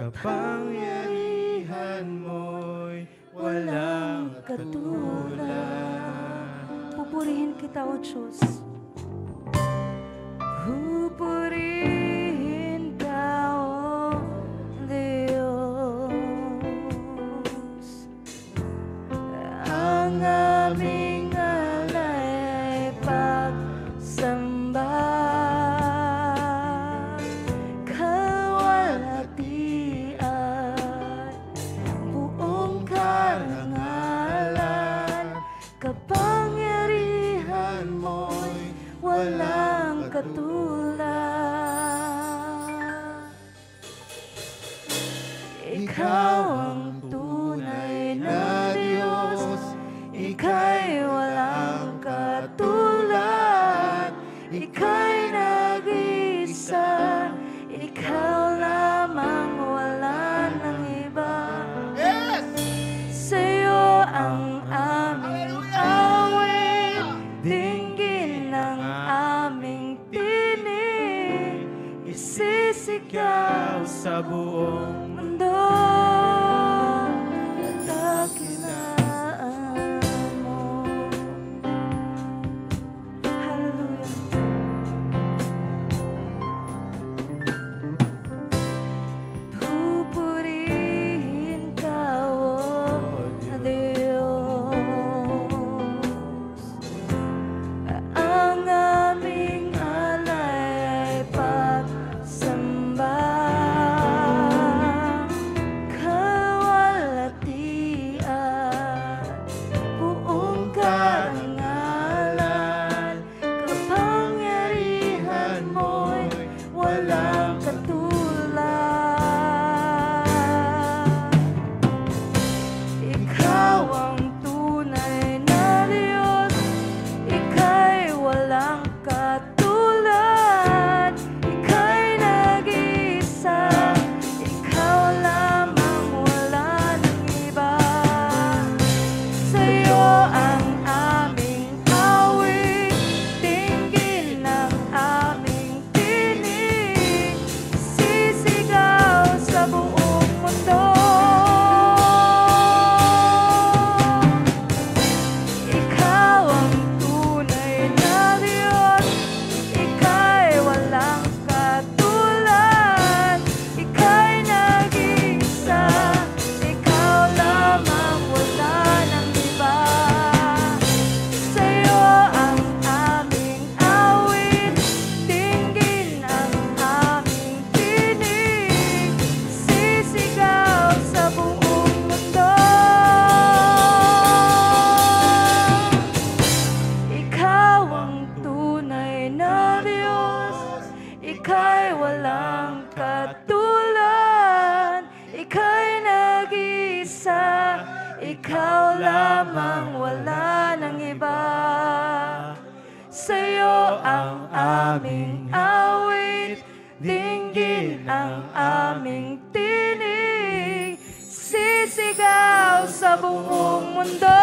kapangyarihan mo'y walang katulad. Pupurihin kita, O Diyos. Pupurihin ka, O Diyos. Ang aming alay ay pagsamba. Kawalhatian, buong karangalan, kapangyarihan mo'y walang katulad. Ikaw ang tunay na Diyos, Ika'y walang katulad. Ika'y nag-iisa, Ikaw lamang, wala nang iba. Yes! Sa'yo ang aming awit, dinggin ang aming tinig, isisigaw Sa buong mundo, tatakilaan mo. Hallelujah. Pupurihin ka, O Diyos. Ang aming alay ay pagsamba. Kawalhatian, buong karangalan, kapangyarihan mo'y walang katulad. Ikaw ang tunay na Diyos, Ika'y walang katulad. Ika'y nag-iisa, Ikaw lamang, wala nang iba. Sa'yo ang aming awit, dinggin ang aming tinig, sisigaw sa buong mundo. Ikaw ang tunay na Diyos, Ika'y walang katulad. Ika'y nag-iisa, Ikaw lamang, wala nang iba. Sa'yo ang aming awit, dinggin ang aming tinig, sisigaw sa buong mundo. Ikaw ang tunay na Diyos, Ika'y walang katulad. Ika'y nag-iisa, Ikaw lamang, wala nang iba. Sa'yo ang aming awit, dinggin ang aming tinig, sisigaw sa buong mundo.